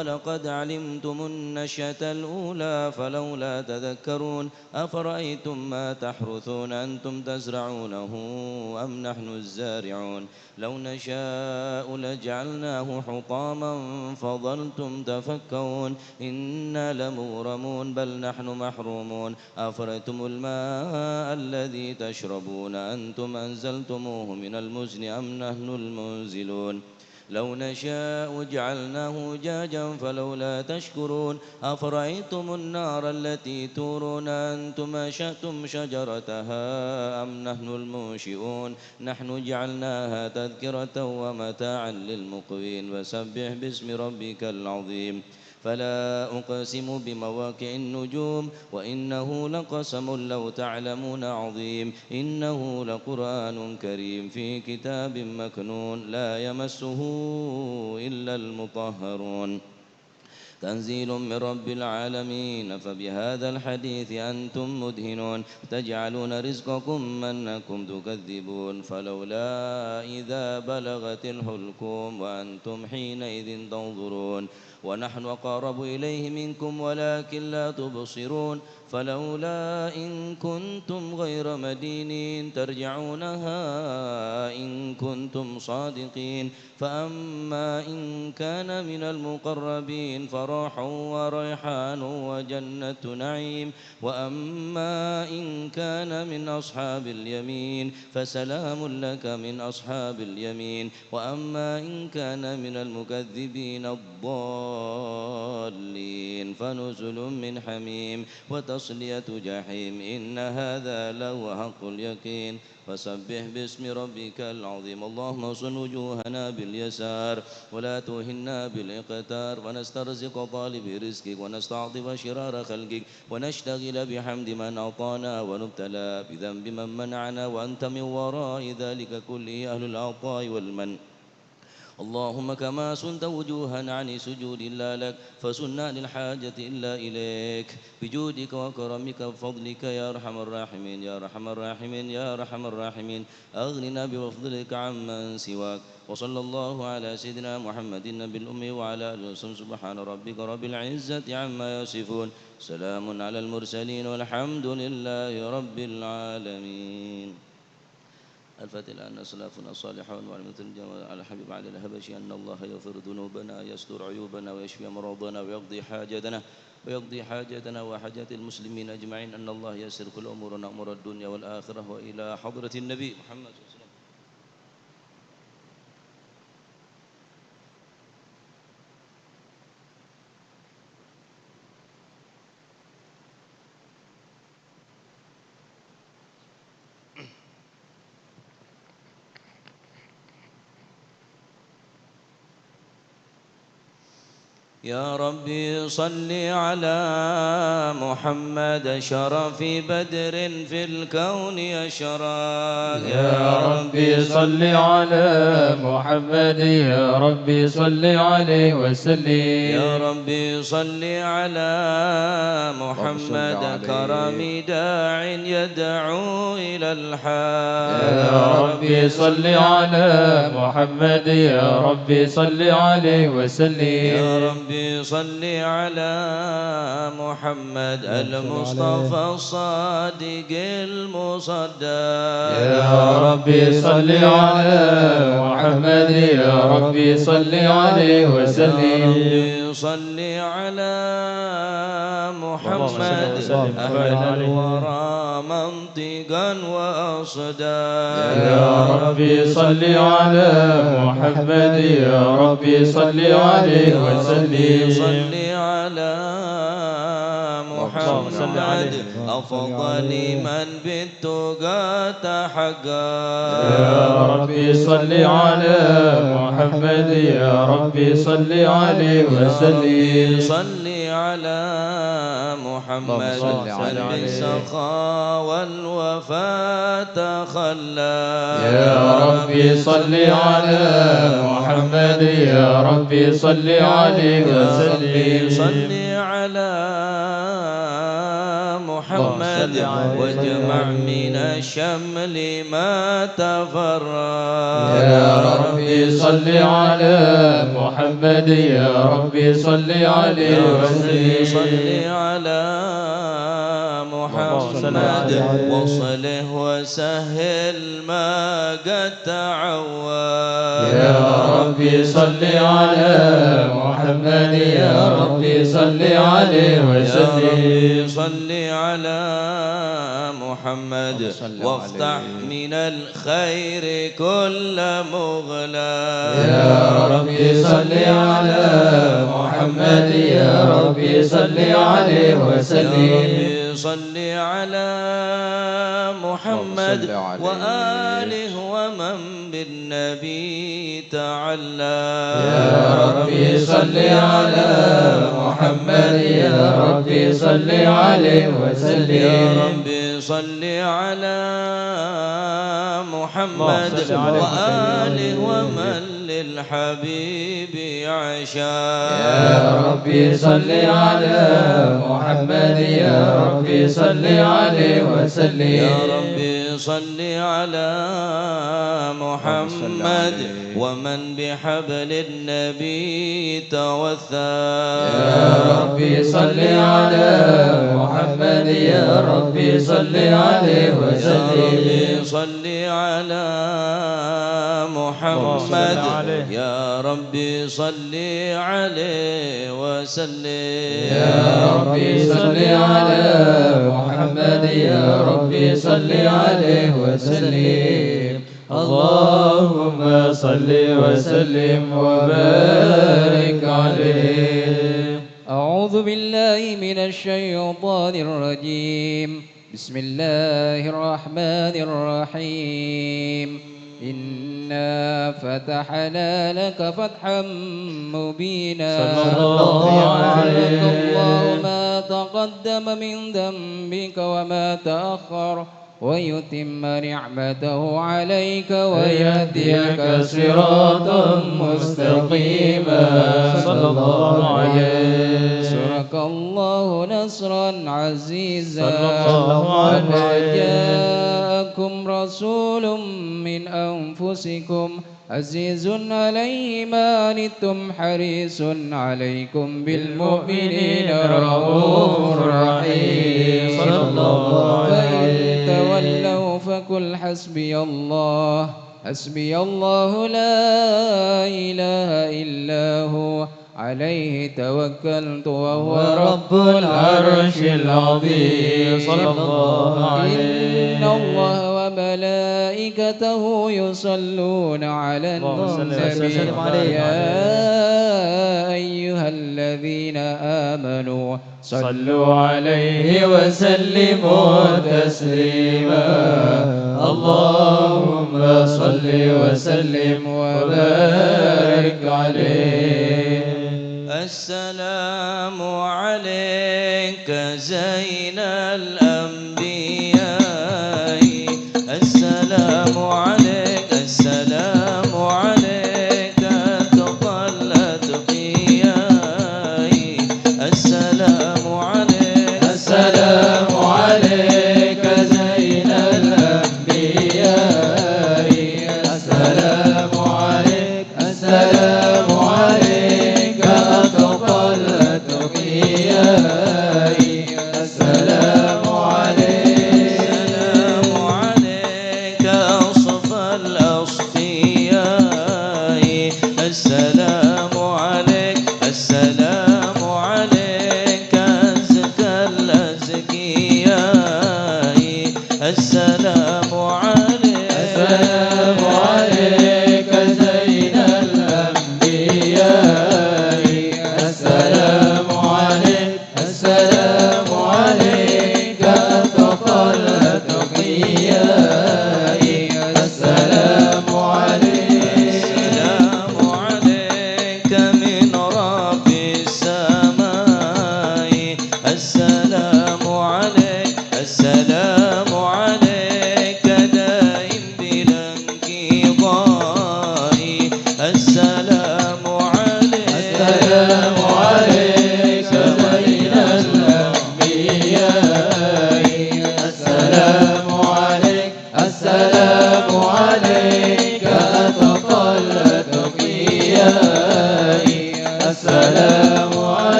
ولقد علمتم النشأة الأولى فلولا تذكرون أفرأيتم ما تحرثون أنتم تزرعونه أم نحن الزارعون لو نشاء لجعلناه حطاما فظلتم تفكرون إنا لمغرمون بل نحن محرومون أفرأيتم الماء الذي تشربون أنتم أنزلتموه من المزن أم نحن المنزلون لو نشاء جعلناه أجاجا فلولا تشكرون أفرأيتم النار التي تورون أنتم أنشأتم شجرتها أم نحن المنشئون نحن جعلناها تذكرة ومتاعا للمقوين فسبح باسم ربك العظيم فلا أقسم بمواقع النجوم وإنه لقسم لو تعلمون عظيم إنه لقرآن كريم في كتاب مكنون لا يمسه إلا المطهرون تنزيل من رب العالمين فبهذا الحديث أنتم مدهنون تجعلون رزقكم أنكم تكذبون فلولا إذا بلغت الحلقوم وأنتم حينئذ تنظرون ونحن أقرب إليه منكم ولكن لا تبصرون فلولا إن كنتم غير مدينين ترجعونها إن كنتم صادقين فأما إن كان من المقربين فراح وريحان وجنة نعيم وأما إن كان من أصحاب اليمين فسلام لك من أصحاب اليمين وأما إن كان من المكذبين الضالين فنزل من حميم وتصلية جحيم إن هذا لهو حق اليقين فسبح باسم ربك العظيم اللهم صل وجوهنا باليسار ولا توهنا بالإقتار ونسترزق طالب رزقك ونستعطف شرار خلقك ونشتغل بحمد من أعطانا ونبتلى بذنب من منعنا وأنت من وراء ذلك كله أهل العطاء والمن اللهم كما سنت وجوهنا عن سجود إلا لك فسنا للحاجة إلا إليك بجودك وكرمك وفضلك يا أرحم الراحمين يا أرحم الراحمين يا أرحم الراحمين أغننا بفضلك عمن سواك وصلى الله على سيدنا محمد النبي الأمي وعلى آله وسلم سبحان ربك رب العزة عما يصفون سلام على المرسلين والحمد لله رب العالمين الفاتحة الآن أسلافنا الصالحون وعلمة الجمال على حبيب علي الهبشي أن الله يغفر ذنوبنا يستر عيوبنا ويشفي مرضنا ويقضي حاجتنا وحاجات المسلمين أجمعين أن الله يسر كل أمورنا أمور الدنيا والآخرة وإلى حضرة النبي محمد صلى الله عليه وسلم يا ربي صل على محمد شرف بدر في الكون أشراق يا ربي صل على محمد يا ربي صل عليه وسلم يا ربي صل على محمد كرم داع يدعو إلى الحق يا ربي صل على محمد يا ربي صل عليه وسلم يا ربي صل على محمد المصطفى الصادق المصدق يا ربي صل على محمد يا ربي صل عليه وسلم صل على محمد أهل الورى منطقا وأصداء يا ربي صل على محمد يا ربي صل عليه وسلم صل على محمد أفضل من بالتقى تحقق يا ربي صل على محمد يا ربي صل عليه وسلم صل على محمد بالسخاء والوفاء تخلى يا ربي صل على محمد يا ربي صل عليه وسلم صل على محمد واجمع من الشمل ما تفرق يا ربي صل على محمد يا ربي صل عليه وسلم صل على محمد وصله وسهل ما قد تعود يا ربي صل على محمد يا ربي صل عليه وسلم يا ربي صل على محمد وافتح من الخير كل مغلق يا ربي صل على محمد يا ربي صل عليه وسلم صل على محمد وآله ومن بالنبي تعلى يا ربي صل على محمد يا ربي صل عليه وسلم يا ربي صل على محمد وآله ومن للحبيب عشاء يا ربي صل على محمد يا ربي صل عليه وسلم يا ربي صل على محمد ومن بحبل النبي توثى يا ربي صل على محمد يا ربي صل عليه وسلم يا ربي صل على محمد يا ربي صل عليه وسلم يا ربي صل على محمد يا ربي صل عليه وسلم اللهم صل وسلم وبارك عليه. أعوذ بالله من الشيطان الرجيم. بسم الله الرحمن الرحيم. إنا فتحنا لك فتحا مبينا عليه الله ما تقدم من ذنبك وما تأخر ويتم نعمته عليك ويهديك صراطا مستقيما صلى الله عليه. نصرك الله نصرا عزيزا لقد جاءكم رسول من أنفسكم عزيز عليه ما عنتم حريص عليكم بالمؤمنين رؤوف رحيم صلى الله عليه. فإن تولوا فقل حسبي الله حسبي الله لا إله إلا هو عليه توكلت وهو رب العرش العظيم صلى الله عليه. إن الله وملائكته يصلون على النبي يا أيها الذين آمنوا صلوا عليه وسلموا تسليما. اللهم صل وسلم وبارك عليه. السلام عليك زين الأنبياء السلام عليك السلام عليك تقى الأتقياء السلام عليك السلام عليك زين الأنبياء السلام عليك السلام عليك أتقى الأتقياء السلام عليك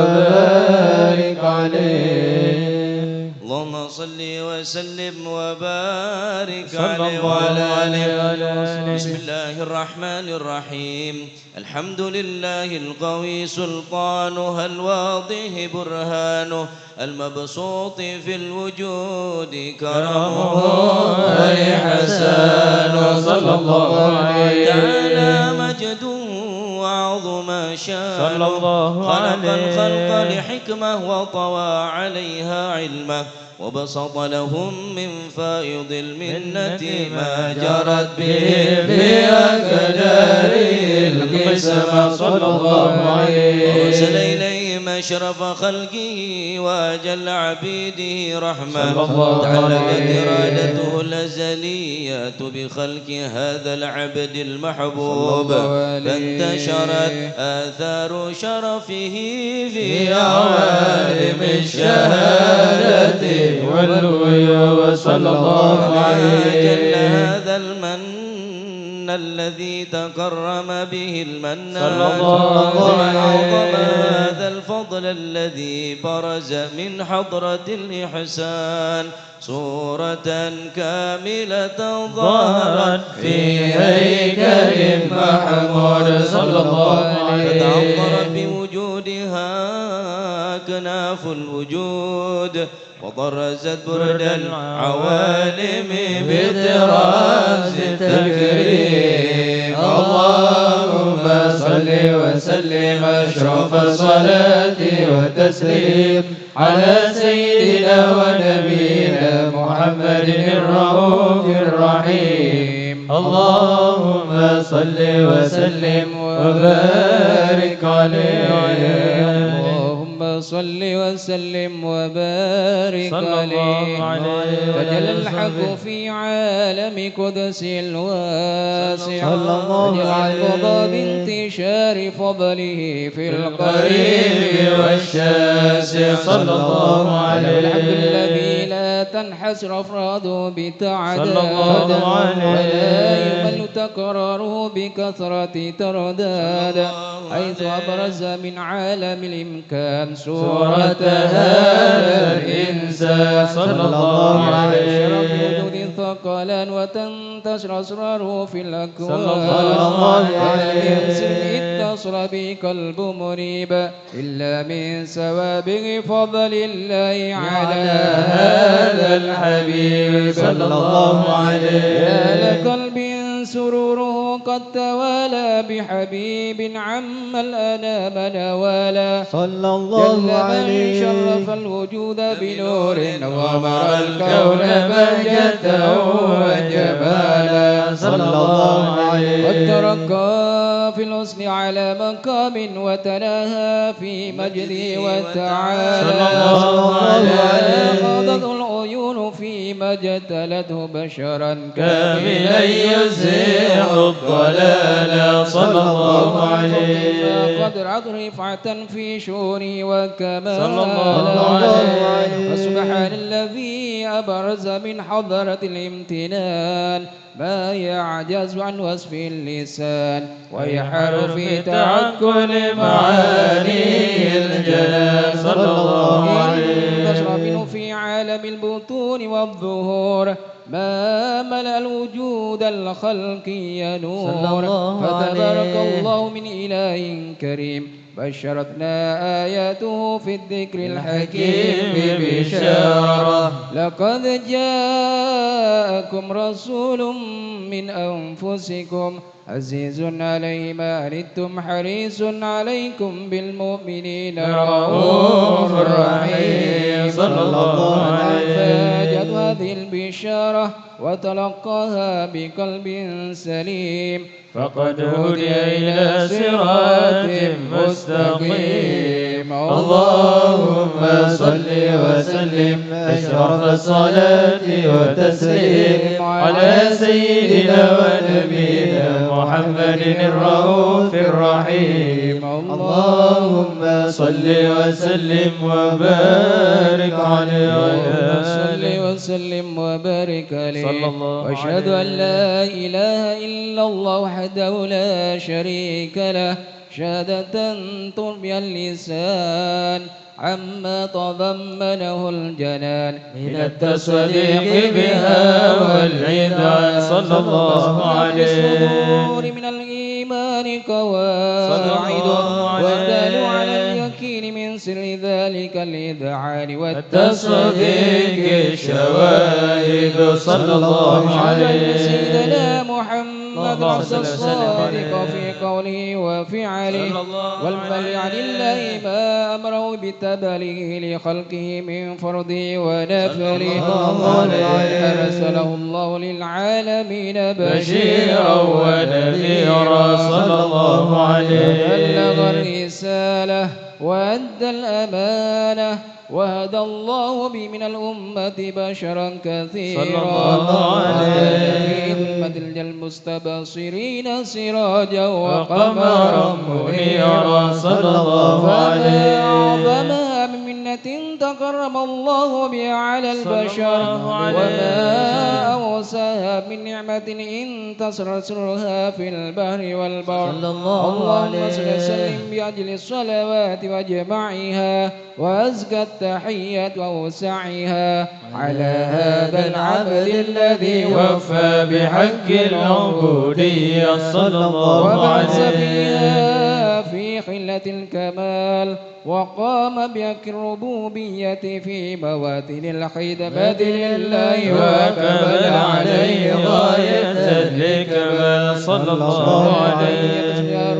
وبارك عليه. اللهم صل وسلم وبارك صلى عليه الله وعلى عليه آله. بسم وسلم. الله الرحمن الرحيم. الحمد لله القوي سلطانه، الواضح برهانه، المبسوط في الوجود كرمه ولحسانه. صلى الله عليه. تعالى مجده وعظم شانه. صلى الله خلق الخلق عليه. لحكمة وطوى عليها علمه، وبسط لهم من فائض المنة ما جرت به في أقداره القسمة. صلى الله عليه. وأرسل إليهم أشرف خلقه وأجل عبيده رحمة. صلى الله تعلقت عليه. إرادته الأزلية بخلق هذا العبد المحبوب، فانتشرت آثار شرفه في عوالم الشهادة والويا. صلى الله عليه. جل هذا المن الذي تكرم به المنان، صلى الله عليه. وعظم هذا الفضل الذي برز من حضرة الإحسان صورة كاملة ظهرت في هيكل محمود. صلى الله عليه. فتعطرت بوجودها أكناف الوجود، وطرزت برد العوالم بطراز التكريم. اللهم صل وسلم أشرف الصلاة والتسليم على سيدنا ونبينا محمد الرؤوف الرحيم. اللهم صل وسلم وبارك عليه. اللهم صل وسلم وبارك عليه. تجلى الحق في عالم قدس الواسع، تجلى القضاء بانتشار فضله في القريب والشاسع. صلى الله عليه. الحمد الذي لا تنحسر أفراده بتعداد، صلى الله عليه. ولا يمل تكراره بكثرة ترداد، حيث أبرز من عالم الإمكان صورة هذا الإنسان. صلى الله عليه. شرف وجود ثقلا وتنتشر أسراره في الأكوان. صلى الله عليه. اتصل به قلب منيب إلا من سوابغ فضل الله على هذا الحبيب. صلى الله عليه. يا لقلب سروره قد توالى بحبيب عم الأنام نوالا. صلى الله عليه. جل من شرف الوجود بنور ومر الكون بهجته وجمالا. صلى الله عليه. قد ترقى في الحسن على مقام وتناهى في مجده وتعالى. صلى الله عليه. غضت العيون فيما جتلته بشرا كاملا يزيح الضلال. صلى الله عليه. قد عد رفعة في شؤونه وكمالا. صلى الله عليه. فسبحان الذي أبرز من حضرة الامتنان ما يعجز عن وصف اللسان، ويحار في تعقل معاني الجلال. صلى الله عليه. انتشر منه في عالم البطون والظهور ما ملأ الوجود الخلقي نور. فتبارك الله من إله كريم بشرتنا آياته في الذكر الحكيم ببشارة. لقد جاءكم رسول من أنفسكم عزيز عليه ما عنتم حريص عليكم بالمؤمنين رؤوف رحيم. صلى الله عليه. فاجت هذه البشارة وتلقاها بقلب سليم، فقد هدي إلى صراط مستقيم. اللهم صل وسلم أشرف الصلاة والتسليم على سيدنا ونبينا محمد الرؤوف الرحيم. اللهم صل وسلم وبارك عليه. صل وسلم وبارك عليه. صلى الله عليه. واشهد أن لا إله إلا الله وحده لا شريك له، شهادة تربي اللسان عما تضمنه الجنان من التصديق بها والعيد صلى الله عليه. من الإيمان قواعد ودل على اليقين من سر ذلك الإذعان والتصديق شواهد صلى الله عليه. سيدنا محمد الصادق في قوله وفعله والبلغ عن الله ما أمره بالتبليغ لخلقه من فرضه ونفله أرسله الله للعالمين بشيرا ونذيرا صلى الله عليه. بلغ الرسالة وأدى الأمانة وهدى الله به من الأمة بشرا كثيرا صلى الله عليه. في المستبصرين سراجا وقمرا منيرا صلى الله عليه. أعظمها من منة تكرم الله بها على البشر وما أوساها من نعمة إن تسرها في البحر والبر. اللهم صل وسلم بأجل الصلوات وجمعها وأزكى التحية وأوسعها على هذا العبد الذي وفى بحق العبودية صلى الله عليه. فيها في خلة الكمال وقام بحق الربوبية في مواتن الخدمة لله وكمل عليه غاية الكمال صلى الله عليه.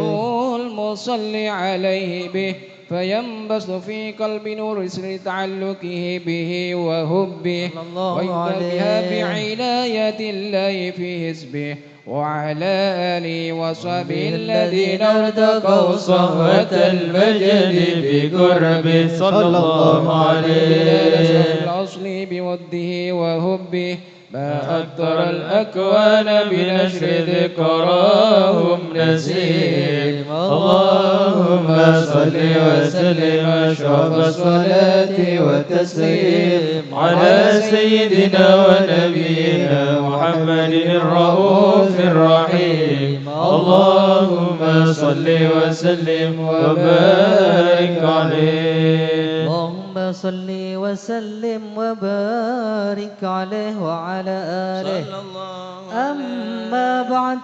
المصلي عليه به فينبسط في قلب نور سر تعلقه به وهبه وينتبه بعناية الله في حزبه وعلى آله وصحبه الذين ارتقوا صهوة المجد بقربه صلى الله عليه. الأصل بوده وهبه ما أكثر الأكوان بنشر ذكراهم نسيم. اللهم صل وسلم أشرف الصلاة والتسليم على سيدنا ونبينا محمد الرؤوف الرحيم. اللهم صل وسلم وبارك عليه. اللهم صل وسلم وبارك عليه وعلى آله. أما بعد،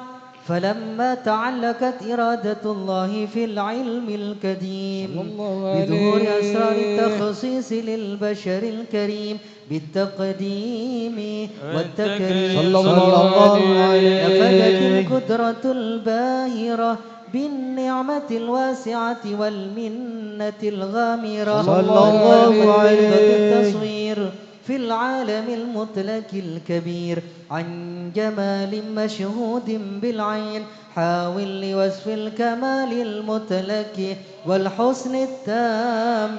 فلما تعلقت إرادة الله في العلم القديم بظهور أسرار التخصيص للبشر الكريم بالتقديم والتكريم صلى الله عليه. نفذت القدرة الباهرة بالنعمة الواسعة والمنة الغامرة صلى الله عليه. التصوير في العالم المطلق الكبير عن جمال مشهود بالعين حاول لوصف الكمال المطلق والحسن التام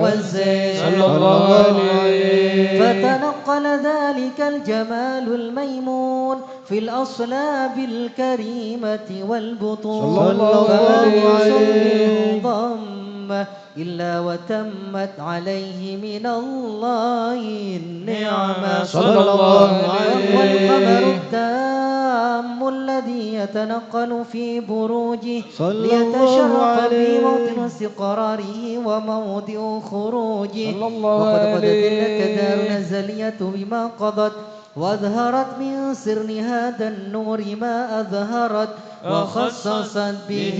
والزين صلى الله عليه. فتنقل ذلك الجمال الميمون في الأصلاب الكريمة والبطون صلى الله عليه. ضم إلا وتمت عليه من الله النعمة صلى الله عليه. والقمر التام الذي يتنقل في بروجه ليتشرف في موطن استقراره وموضع خروجه. وقد قضت الأقدار الأزلية بما قضت وأظهرت من سر هذا النور ما أظهرت وخصصت به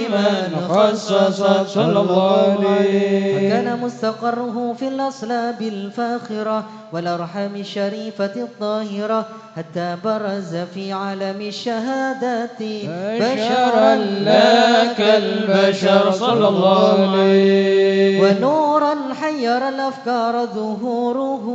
من خصصت صلى الله عليه. فكان مستقره في الأصلاب الفاخرة والأرحام الشريفة الطاهرة حتى برز في عالم الشهادات بشرا لا كالبشر صلى الله عليه. ونورا حير الأفكار ظهوره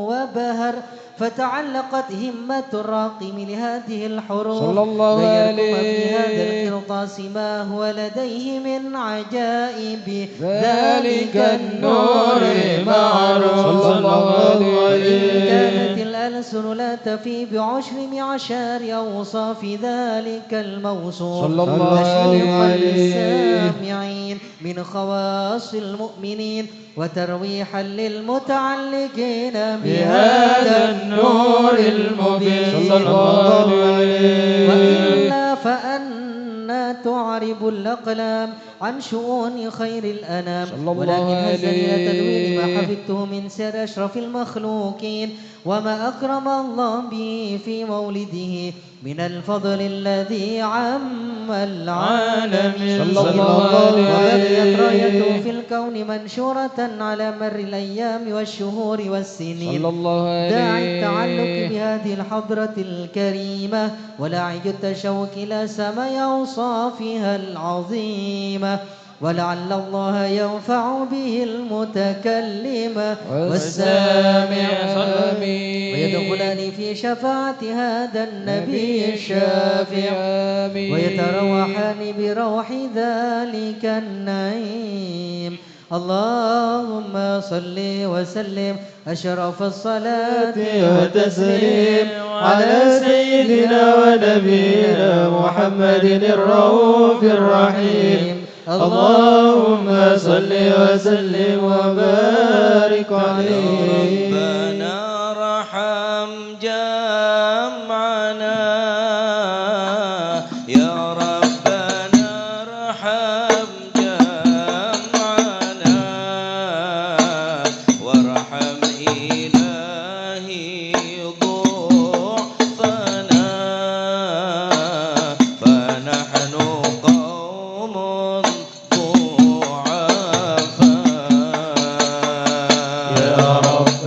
وبهر فتعلقت همة الراقم لهذه الحروف صلى الله عليه. في هذا القرطاس ما هو لديه من عجائب ذلك النور معروف صلى الله عليه. كانت الألسن لا تفي بعشر معشار أوصاف ذلك الموصوف صلى الله عليه. السامعين من خواص المؤمنين وترويحا للمتعلقين بهذا النور المبين صلى الله عليه. وإلا فأنا تعلم تعرب الأقلام عن شؤون خير الأنام، صلى الله ولكن هزني عليه. تدوين ما حفظته من سر أشرف المخلوقين وما أكرم الله به في مولده من الفضل الذي عم العالمين. صلى الله عليه. وبقيت رايته في الكون منشورة على مر الأيام والشهور والسنين. صلى الله عليه. داعي التعلق بهذه الحضرة الكريمة ولاعج التشوق إلى سماء أوصافها العظيمة، ولعل الله ينفع به المتكلم والسامع آمين. ويدخلان في شفاعة هذا النبي الشافع ويتروحان بروح ذلك النعيم. اللهم صل وسلم أشرف الصلاة وتسليم على سيدنا ونبينا محمد الرؤوف الرحيم. اللهم صل وسلم وبارك عليه. ربنا ارحم جمعنا يا ربنا ارحم جمعنا وارحم إلهي ضعفنا فنحن قوم ضعفاء. يا رب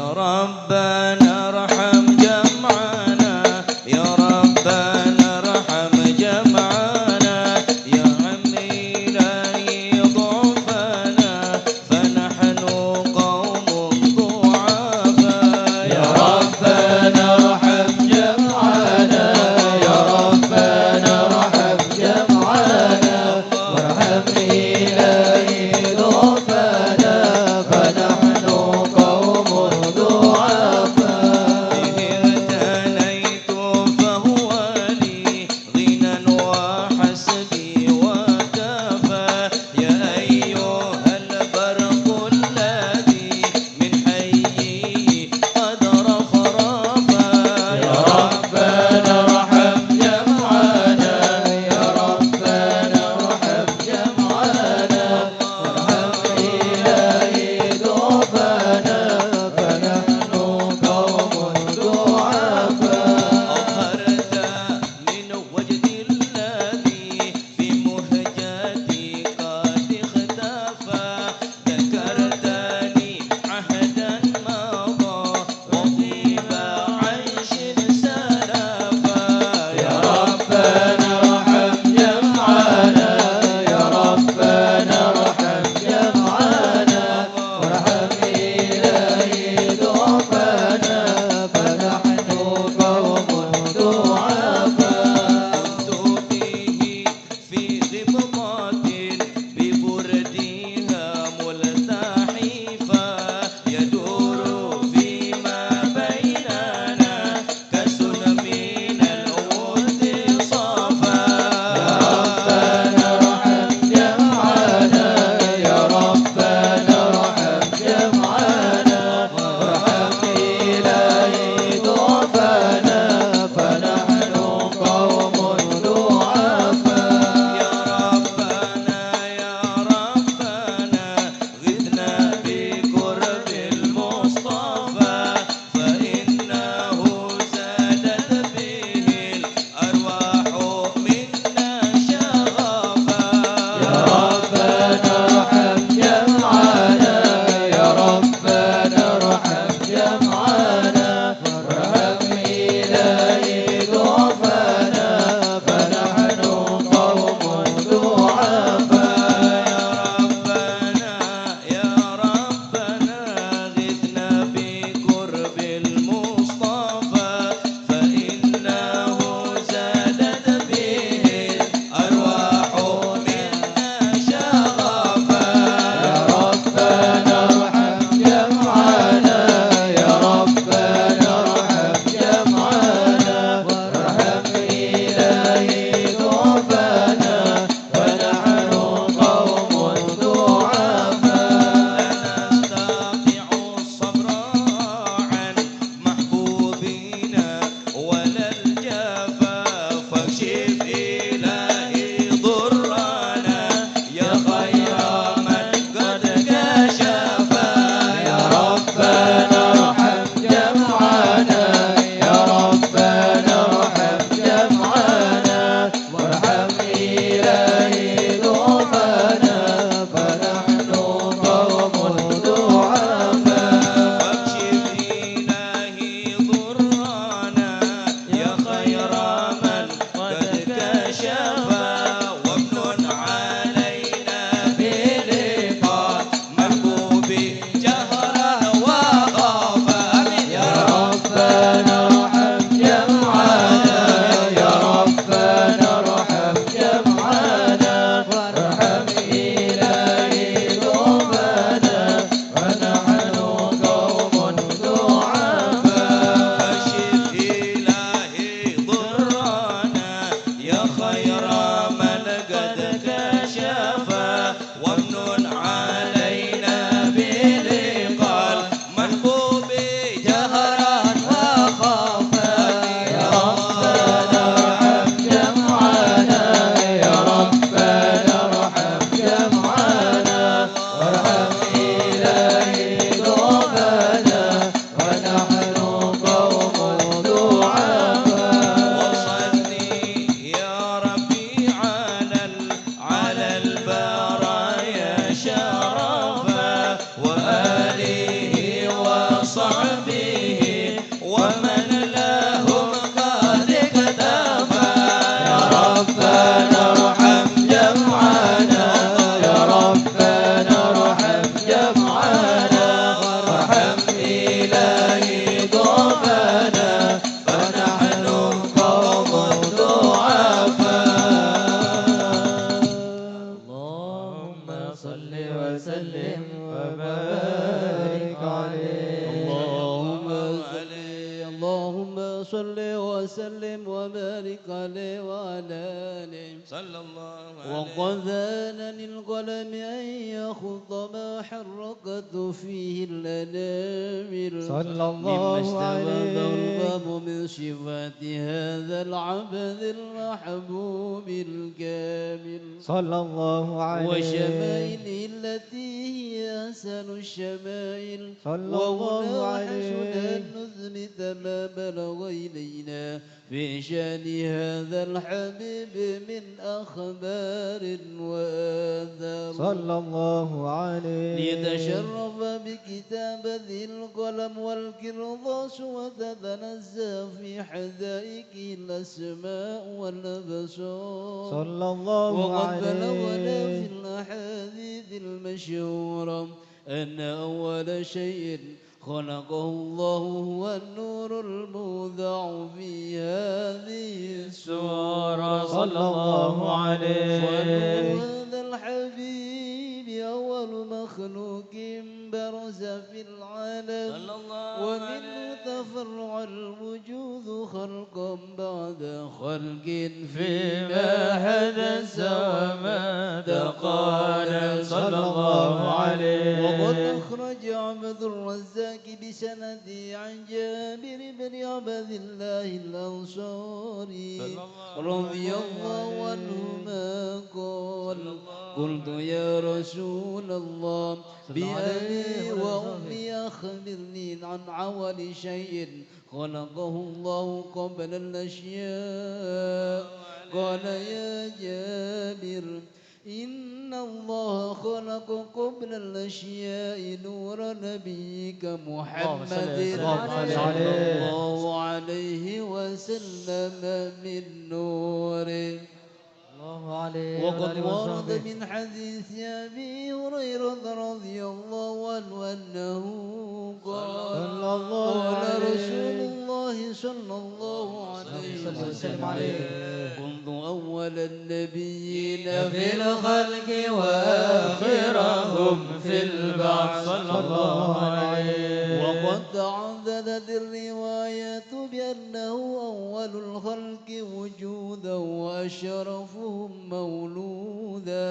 يا ربنا ارحم جمعنا يا ربنا ارحم جمعنا يا عمي إلهي ضعفنا فنحن قوم ضعفاء يا ربنا ارحم جمعنا يا ربنا ارحم جمعنا وارحم إلهي ضعفنا فنحن قوم ضعفاء صل وسلم وبارك عليه وعلى آله صلى الله عليه. وقد آن للقلم أن يخط ما حركت فيه الأنامل صلى الله مما استفاد عليه. الباب من صفات هذا العبد المحبوب الكامل صلى الله عليه. وشمائله التي هي أحسن الشمائل صلى الله عليه. حسن أن نثبت ما بلغ إلينا في شأن هذا الحبيب من أخبار وآثار صلى الله عليه. ليتشرف بكتابة القلم والكرطاس وتتنزه في حدائق الأسماء والأبصار صلى الله وقد عليه. بلغنا في الأحاديث المشهورة أن أول شيء خلقه الله هو النور المودع في هذه السورة صلى الله عليه. ونور هذا الحبيب أول مخلوق برز في العالم صلى الله ومنه تفرع الوجود خلقا بعد خلق فيما حدث وما تقال. صلى الله عليه. وقد أخرج عبد الرزاق بسنده عن جابر بن عبد الله الأنصاري رضي الله عنهما قال قلت يا رسول الله بأبي وأمي أخبرني عن عول شيء خلقه الله قبل الأشياء قال يا جابر إن الله خلق قبل الأشياء نور نبيك محمد صلى الله عليه وسلم من نوره. وقد ورد من حديث أبي هريرة رضي الله عنه أنه قال قال رسول الله صلى الله عليه وسلم كنت أول النبيين في الخلق وآخرهم في البعث صلى الله عليه. وقد تعددت الروايات بأنه أول الخلق وجودا وأشرفهم مولودا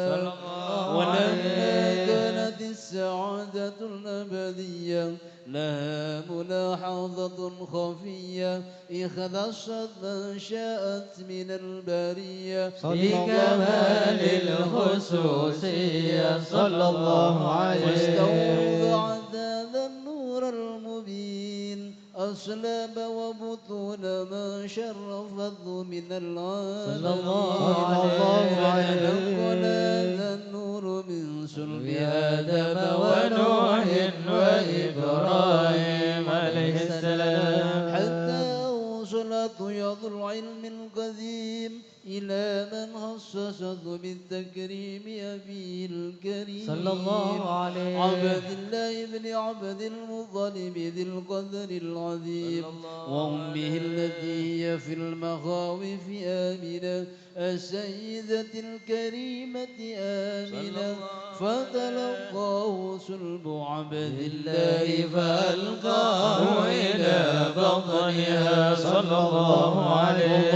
ولما كانت السعادة الأبدية لها ملاحظة خفية اختصت من شاءت من البرية بكمال الخصوصية صلى الله عليه. واستوضعت هذا النور المبين أصلاب وبطون ما شرفته من العالم صلى الله عليه. فنقل هذا النور من صلب آدم ونوح وإبراهيم عليه السلام حتى وصلت يد العلم القديم إلى من خصصته بالتكريم أبيه الكريم صلى الله عليه. عبد الله بن عبد المطلب ذي القدر العظيم وأمه التي هي في المخاوف آمنة السيدة الكريمة آمنة فتلقاه صلب عبد الله فألقاه إلى بطنها صلى الله عليه.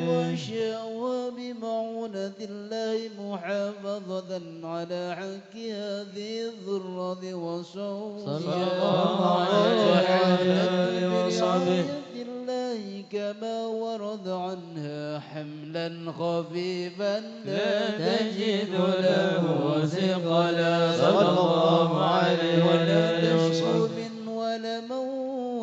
وأشياء بمعونة الله محافظة على حق هذه الذرة وصوصها صلى الله عليه وصحبه. الله كما ورد عنها حملا خفيفا لا تجد له ثقلا صلى الله عليه ولا تشكو من ولما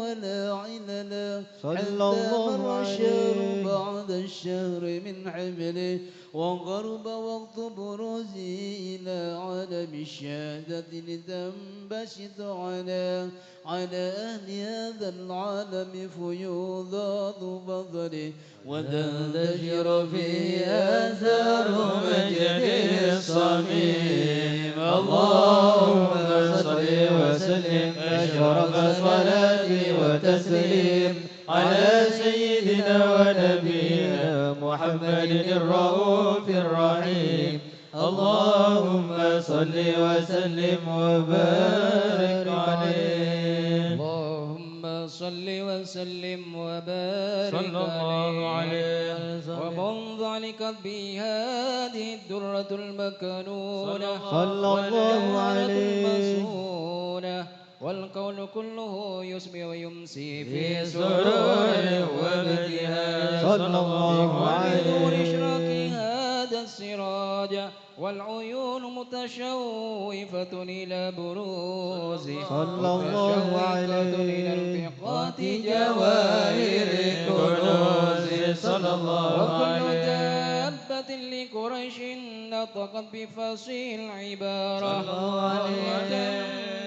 ولا عللا حتى مر الشهر بعد الشهر من حمله وغرب وقت بروزه إلى عالم الشهادة لتنبسط على أهل هذا العالم فيوضات فضله وتنتشر فيه آثار مجده الصميم. اللهم صل وسلم أشرف الصلاة وتسليم على سيدنا ونبينا محمد الرؤوف الرحيم. اللهم صل وسلم وبارك عليه. اللهم صل وسلم وبارك صلى الله عليه وسلم. ومن ذلك به هذه الدرة المكنونة صلى الله عليه المسونة والقول كله يسمي ويمسي في سرور وابتهاج صلى الله عليه نور إشراق هذا السراج والعيون متشوفة إلى بروزه صلى الله عليه إلى الفقات جواهر كنوز صلى الله وكل عليه دابة لقريش نطقت بفصيح العبارة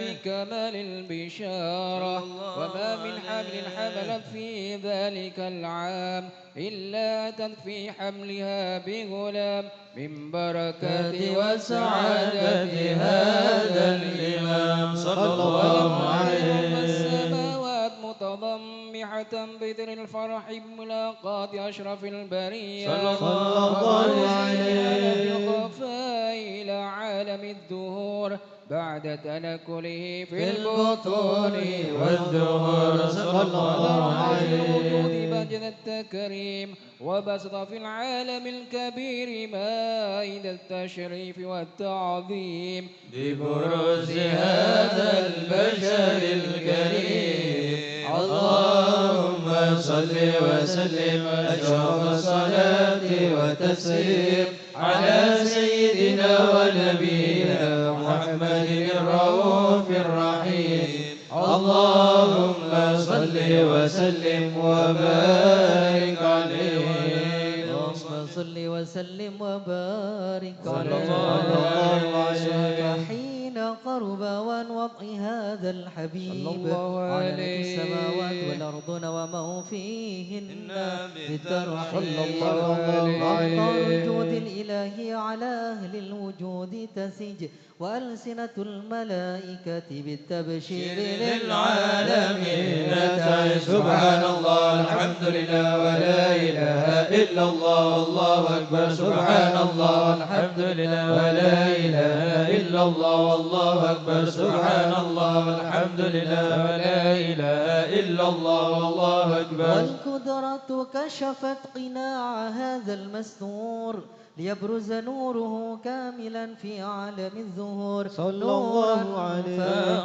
بكمال البشارة وما من حمل حملت في ذلك العام إلا أتت في حملها بغلام من بركات وسعادة هذا الإمام صلى الله عليه السماوات متضمحة بذر الفرح بملاقات أشرف البرية صلى الله عليه الخفاء إلى عالم الدهور بعد تنكله في البطون والدهور صلى الله عليه الوجود بجد التكريم وبسط في العالم الكبير مائد التشريف والتعظيم ببروز هذا البشر الكريم اللهم صل وسلم أشرف الصلاة وتسليم على سيدنا ونبينا محمد الرؤوف الرحيم اللهم صل وسلم وبارك عليه اللهم صل وسلم وبارك عليه حين قرب وان وضع هذا الحبيب صلى الله علت عليه السماوات والأرض وما فيهن بالترحيب صلى الله عليه وأمطار الجود الإلهي على أهل الوجود تسج وألسنة الملائكة بالتبشير للعالمين سبحان الله الحمد لله ولا إله إلا الله والله أكبر سبحان الله الحمد لله ولا إله إلا الله والله أكبر سبحان الله والحمد لله ولا إله إلا الله والله أكبر والقدرة كشفت قناع هذا المستور ليبرز نوره كاملا في عالم الظهور صلى الله عليه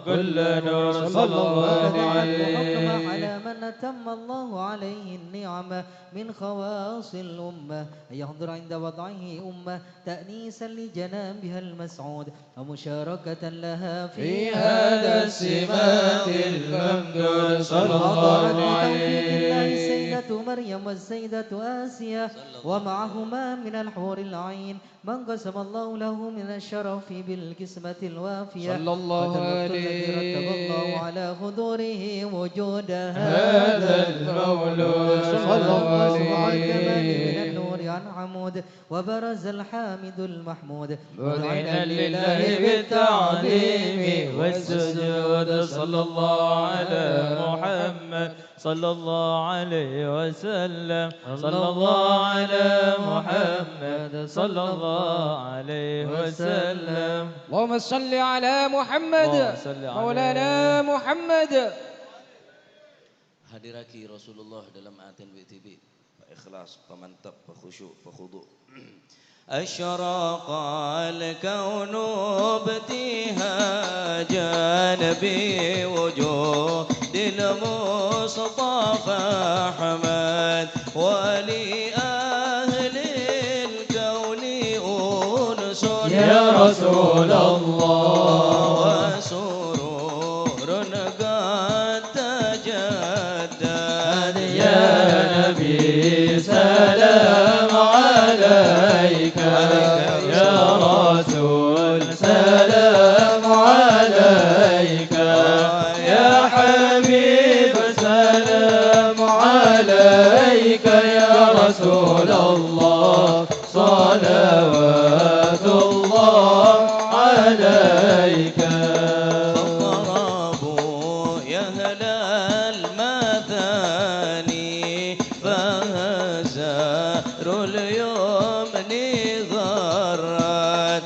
كل نور صلى الله عليه على من أتم الله عليه النعمة من خواص الأمة أن يحضر عند وضعه أمة تأنيسا لجنابها المسعود ومشاركة لها في هذا السمات الممدود صلى الله عليه السيدة مريم والسيدة آسيا ومعهما من الحور العين من قسم الله له من الشرف بالقسمة الوافية صلى الله عليه رتب الله على حضوره وجود هذا المولود صلى الله عليه من النور عن عمود وبرز الحامد المحمود مذعنا لله بالتعظيم والسجود صلى الله على محمد صلى الله عليه وسلم صلى الله على محمد صلى الله عليه وسلم اللهم صل على محمد اللهم صل عليه. مولانا محمد. Hadiraki Rasulullah dalam atin WTB. Ikhlas, pemantap, khusyuk, khudu'. أشرق الكون ابتهاجا بوجود المصطفى أحمد ولأهل الكون أنس يا رسول الله وسرور قد تجدد يا نبي سلام عليك يا رسول سلام عليك يا حبيب سلام عليك يا رسول الله صلوات الله عليك فاضربوا يا أهل المثاني فهزار اليمن ضرت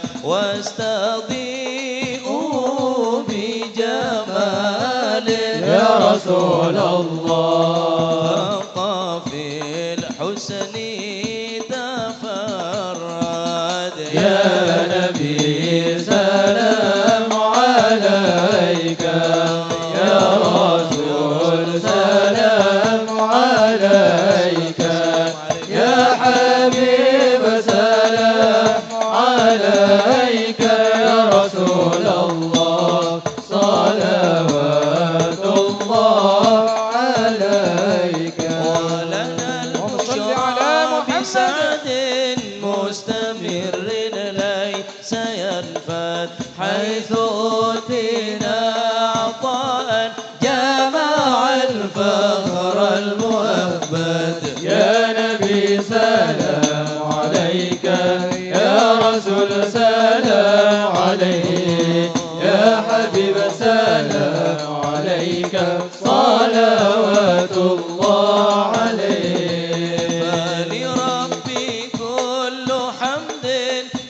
واستضيئوا بجمال يا رسول الله. فقافي الحسن تفرد يا نبي سلام عليك، يا رسول سلام عليك، يا حبيب سلام عليك، يا رسول الله صلوات الله عليك. ولنا البشرى بسعد مستمر ليس ينفد حيث أوتينا عطاء جمع الفخر المؤبد. يا نبي سلام عليك، يا رسول سلام عليك، يا حبيب سلام عليك، صلوات الله عليك. فلربي كل حمد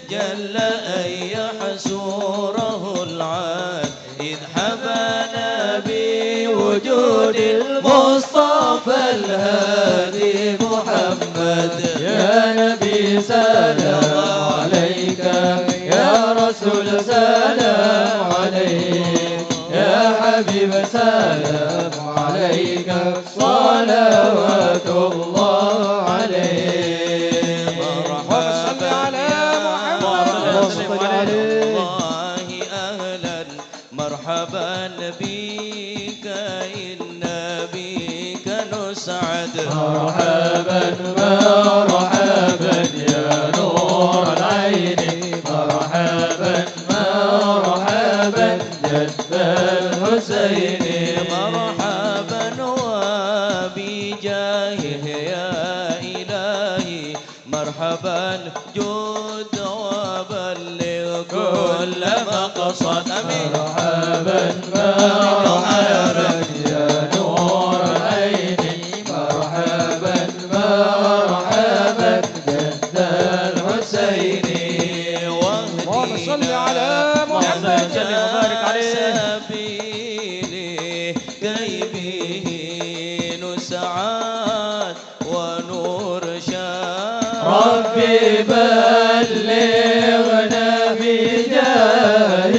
جل أن يحسوره العاد إذ حبانا بوجود المصطفى الهادي محمد. يا نبي سلام عليك، يا رسول سلام عليك، يا حبيب سلام عليك، صلوات الله عليك. مرحبا على محمد الله أهلا مرحبا بك إنا بك نسعد. مرحبا مرحبا يا نور العين، مرحبا مرحبا جد الحسين، مرحبا وبجاهه يا إلهي مرحبا جد وبلغ كل مقصد. آمين. مرحبا مرحبا يا نور العين، مرحبا مرحبا جد الحسين. اللهم صل على محمد وبارك عليه سبيلي كي به نسعد ونور شاد. ربي بلغنا بجاهه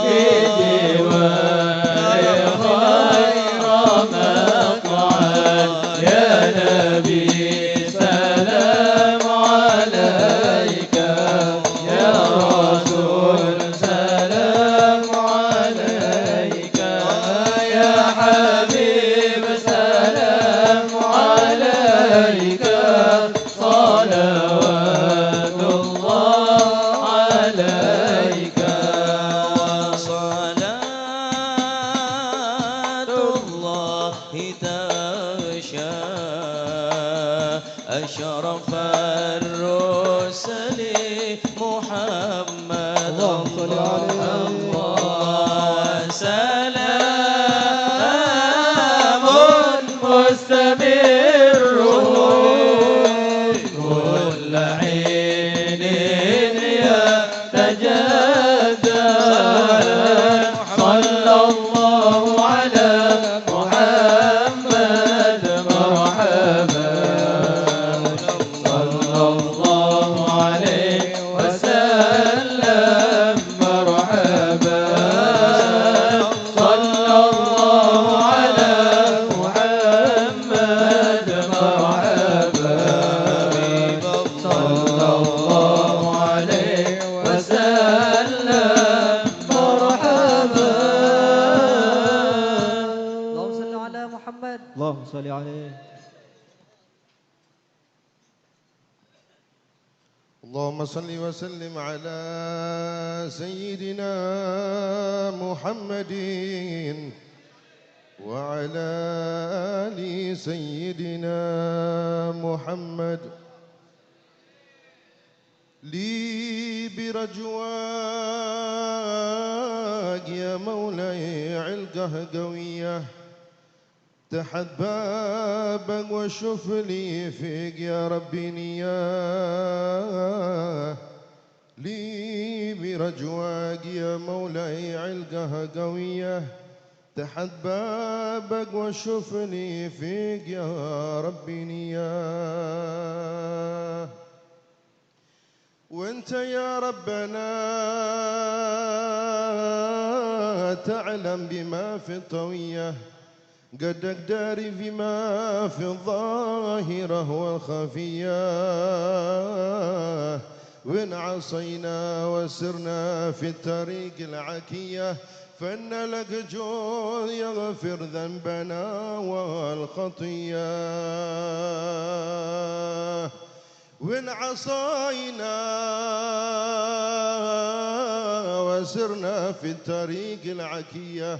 في ديوان خير مقعد. يا نبي سلام عليك، يا رسول سلام عليك، يا حبيب سلام عليك، صلوات الله عليك. وصلاة الله تغشى أشرف الرسل محمد. اللهم صل عليه. سلام مستمر كل حين يتجدد. صلى الله على محمد مرحبا، صلى الله عليه وسلم مرحبا، صلى الله على محمد مرحبا، صلى الله عليه وسلم مرحبا. اللهم صل على محمد. اللهم صل عليه. اللهم صل وسلم على سيدنا محمد وعلى آل سيدنا محمد. لي برجواك يا مولاي علقه قوية، تحت بابك وشوف لي فيك يا ربي نياه. لي برجواك يا مولاي علقه قوية، تحت بابك واشوف لي فيك يا ربي نياه. وانت يا ربنا تعلم بما في الطوية، قدك داري فيما في الظاهرة والخفية. وإن عصينا وسرنا في الطريق العكية، فإن لك جود يغفر ذنبنا والخطية. وإن عصينا وسرنا في الطريق العكية،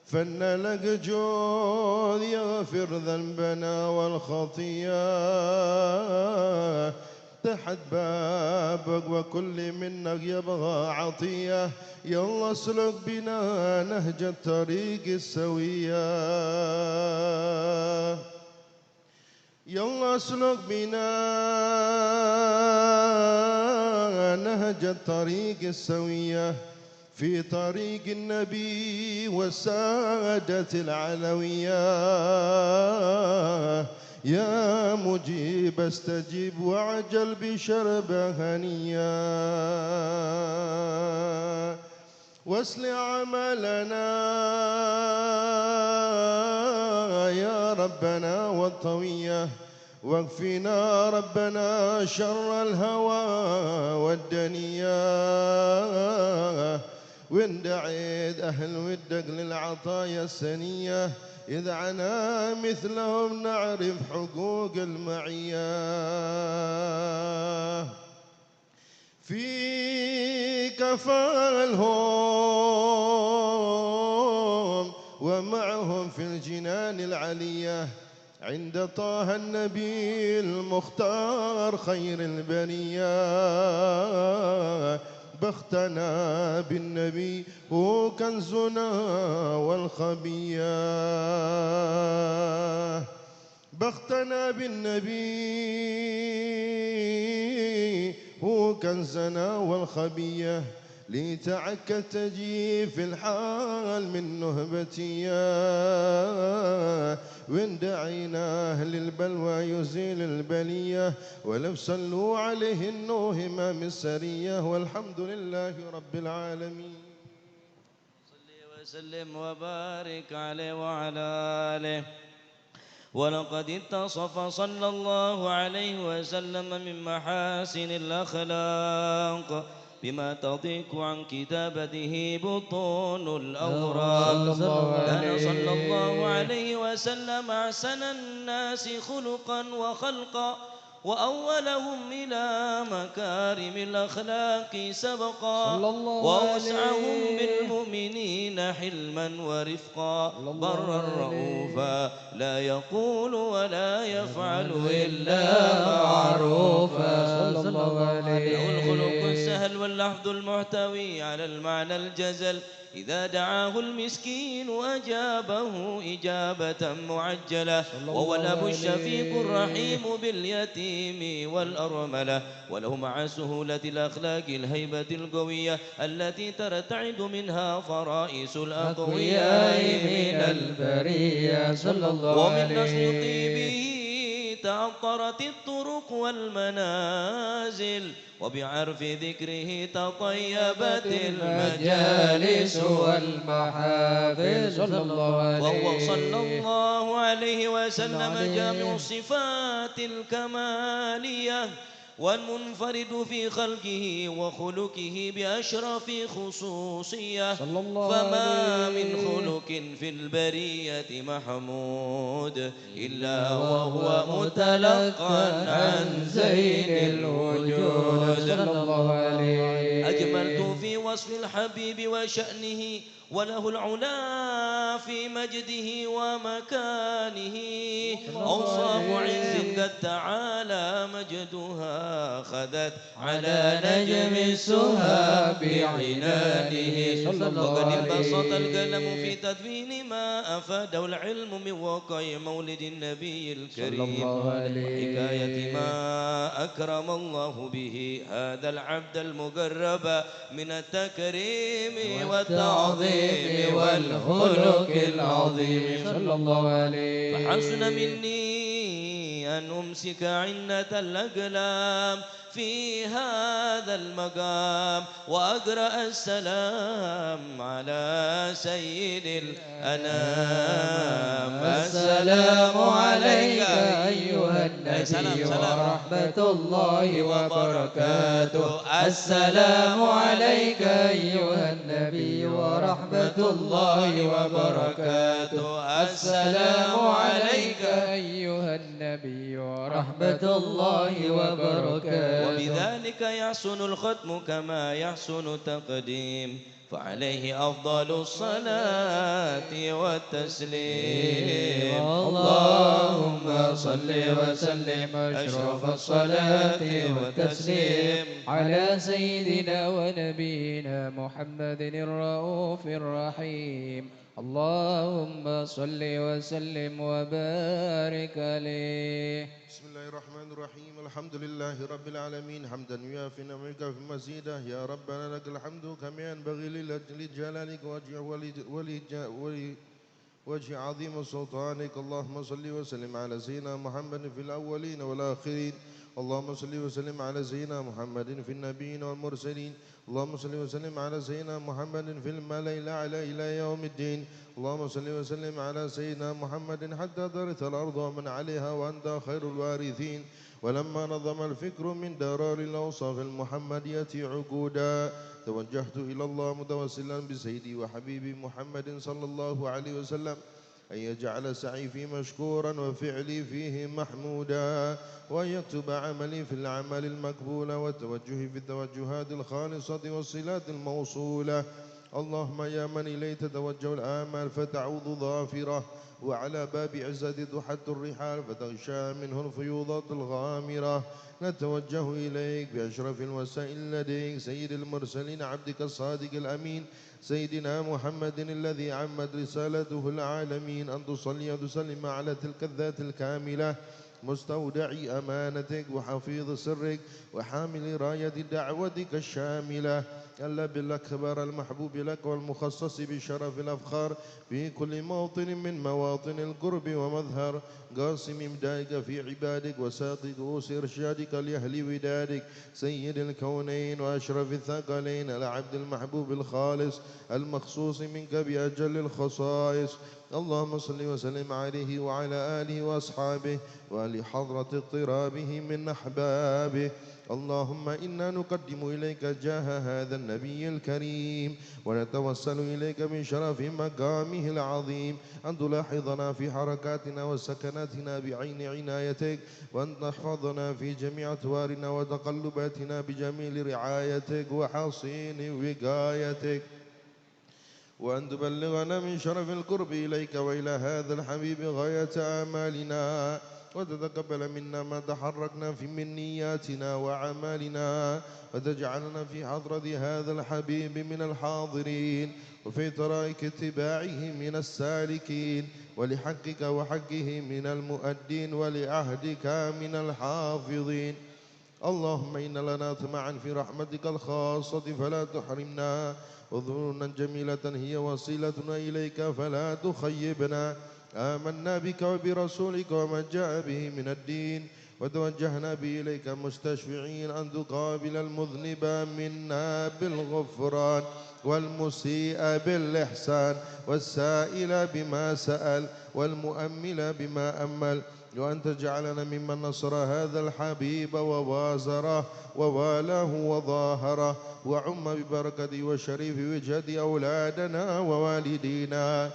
فإن لك جود يغفر ذنبنا والخطية. تحت بابك وكل منك يبغى عطية، يلا اسلك بنا نهج الطريق السوية. يلا اسلك بنا نهج الطريق السوية، في طريق النبي والسادة العلوية. يا مجيب استجب وعجل بشرب هنيا. واسل عملنا يا ربنا والطوية، واكفنا ربنا شر الهوى والدنيا. وإن دعيت أهل ودك للعطايا السنية، إذ عنا مثلهم نعرف حقوق المعية. في كفالهم ومعهم في الجنان العلية، عند طه النبي المختار خير البرية. بختنا بالنبي هو كنزنا والخبية. بختنا بالنبي هو كنزنا والخبية، لتعك تجي في الحال من نهبتيا. وإن دعيناه للبلوى يزيل البلية، ولو صلوا عليه النوهم من السرية. والحمد لله رب العالمين. صل وسلم وبارك عليه وعلى آله. ولقد اتصف صلى الله عليه وسلم من محاسن الأخلاق بما تضيق عن كتابته بطون الأوراق. كان صلى الله عليه وسلم أحسن الناس خلقا وخلقا، وأولهم إلى مكارم الأخلاق سبقا، وأوسعهم بالمؤمنين حلما ورفقا، برا رؤوفا لا يقول ولا يفعل إلا معروفا. صلى الله عليه. له الخلق السهل واللحظ المحتوي على المعنى الجزل، إذا دعاه المسكين أجابه إجابة معجلة، وهو الأب الشفيق الرحيم باليتيم والأرملة. وله مع سهولة الأخلاق الهيبة القوية التي ترتعد منها فرائس الأقوياء من البرية. صلى الله ومن عليه. نسل طيبه تعطرت الطرق والمنازل، وبعرف ذكره تطيبت المجالس والمحافل. صلى الله عليه. وهو صلى الله عليه وسلم جامع الصفات الكمالية، والمنفرد في خلقه وخلقه بأشرف خصوصية. فما من خلق في البرية محمود إلا وهو متلقى عن زين الوجود. صلى الله عليه. أجملت في وصف الحبيب وشأنه، وله العلا في مجده ومكانه. أوصاف عز قد تعالى مجدها خذت على نجم السها بعنانه. وقد انبسط القلم في تدوين ما أفاده العلم من وقع مولد النبي الكريم، وحكاية ما أكرم الله به هذا العبد المقرب أقرب من التكريم والتعظيم والخلق العظيم صلى الله عليه. فحسن مني أن أمسك عنة الأقلام في هذا المقام وأقرأ السلام على سيد الأنام. السلام عليك أيها النبي ورحمة الله وبركاته. السلام عليك أيها النبي ورحمة الله وبركاته. السلام عليك أيها النبي ورحمة الله وبركاته. وبذلك يحسن الختم كما يحسن التقديم، فعليه أفضل الصلاة والتسليم. اللهم صل وسلم أشرف الصلاة والتسليم على سيدنا ونبينا محمد الرؤوف الرحيم. اللهم صل وسلم وبارك عليه. بسم الله الرحمن الرحيم. الحمد لله رب العالمين حمدا يوافي نعمك في مزيده. يا ربنا لك الحمد كما ينبغي لجلالك وجه عظيم سلطانك. اللهم صل وسلم على سيدنا محمد في الأولين والآخرين. اللهم صل وسلم على سيدنا محمد في النبيين والمرسلين. اللهم صل وسلم على سيدنا محمد في الملأ الأعلى إلى يوم الدين. اللهم صل وسلم على سيدنا محمد حتى ترث الأرض ومن عليها وأنت خير الوارثين. ولما نظم الفكر من درار الأوصاف المحمدية عقودا توجهت إلى الله متوسلا بسيدي وحبيبي محمد صلى الله عليه وسلم أن يجعل سعي فيه مشكورا وفعلي فيه محمودا، وأن يكتب عملي في العمل المقبول وتوجهي في التوجهات الخالصة والصلات الموصولة. اللهم يا من إليه تتوجه الآمال فتعوض ظافرة، وعلى باب عزة تحت الرحال فتغشى منه الفيوضات الغامرة، نتوجه إليك بأشرف الوسائل لديك سيد المرسلين عبدك الصادق الأمين سيدنا محمد الذي عمت رسالته العالمين، أن تصلي وتسلم على تلك الذات الكاملة مستودع أمانتك وحفيظ سرك وحامل راية دعوتك الشاملة، الأب الأكبر المحبوب لك والمخصص بشرف الأفخار في كل موطن من مواطن القرب ومظهر، قاسم إمدادك في عبادك وساقي كؤوس إرشادك لأهل ودادك، سيد الكونين وأشرف الثقلين، العبد المحبوب الخالص المخصوص منك بأجل الخصائص. اللهم صل وسلم عليه وعلى آله وأصحابه وآل حضرة اضطرابه من أحبابه. اللهم إنا نقدم إليك جاه هذا النبي الكريم ونتوسل إليك من شرف مقامه العظيم أن تلاحظنا في حركاتنا وسكناتنا بعين عنايتك، وأن تحفظنا في جميع أطوارنا وتقلباتنا بجميل رعايتك وحصين وقايتك، وأن تبلغنا من شرف القرب إليك وإلى هذا الحبيب غاية آمالنا، وتتقبل منا ما تحركنا في من نياتنا وأعمالنا، وتجعلنا في حضرة هذا الحبيب من الحاضرين، وفي طرائق اتباعه من السالكين، ولحقك وحقه من المؤدين، ولعهدك من الحافظين. اللهم إن لنا طمعا في رحمتك الخاصة فلا تحرمنا، وظنونا جميلة هي وسيلتنا إليك فلا تخيبنا. آمنا بك وبرسولك وما جاء به من الدين، وتوجهنا به إليك مستشفعين أن تقابل المذنب منا بالغفران، والمسيء بالإحسان، والسائل بما سأل، والمؤمل بما أمل، وأن تجعلنا ممن نصر هذا الحبيب ووازره ووالاه وظاهره، وعم ببركة وشريف وجهة أولادنا ووالدينا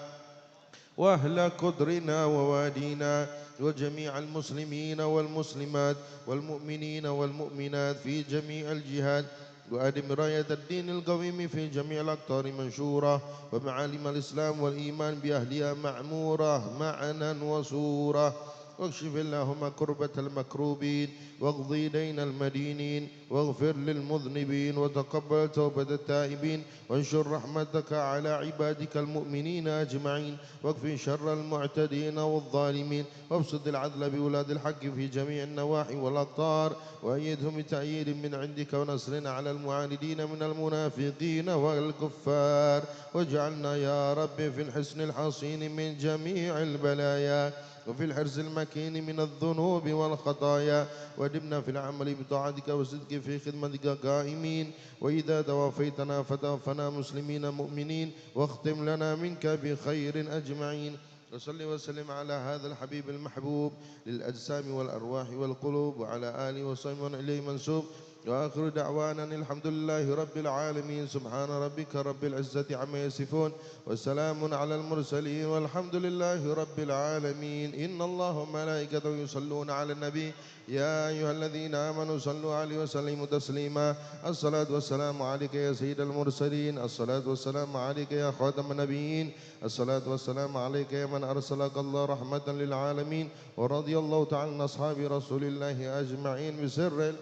وأهل قدرنا ووادينا وجميع المسلمين والمسلمات والمؤمنين والمؤمنات في جميع الجهات، وأدم راية الدين القويم في جميع الأقطار منشورة، ومعالم الإسلام والإيمان بأهلها معمورة معنا وسورة، واكشف اللهم كربة المكروبين واقضي دين المدينين، واغفر للمذنبين وتقبل توبة التائبين وانشر رحمتك على عبادك المؤمنين أجمعين واكفي شر المعتدين والظالمين وابسط العدل بولاد الحق في جميع النواحي والأقطار وأيدهم بتأييد من عندك ونصر على المعاندين من المنافقين والكفار واجعلنا يا رب في الحسن الحصين من جميع البلايا وفي الحرز المكين من الذنوب والخطايا ودمنا في العمل بطاعتك والصدق في خدمتك قائمين وإذا توفيتنا فتوفنا مسلمين مؤمنين واختم لنا منك بخير أجمعين وصل وسلم على هذا الحبيب المحبوب للأجسام والأرواح والقلوب وعلى آله وصحبه إليه منسوب وآخر دعوانا الحمد لله رب العالمين سبحان ربك رب العزة عما يصفون وسلام على المرسلين والحمد لله رب العالمين إن الله وملائكته يصلون على النبي يا أيها الذين آمنوا صلوا عليه وسلموا تسليما الصلاة والسلام عليك يا سيد المرسلين الصلاة والسلام عليك يا خاتم النبيين الصلاة والسلام عليك يا من أرسلك الله رحمة للعالمين ورضي الله تعالى عن أصحاب رسول الله أجمعين بسر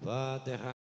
فاتحة.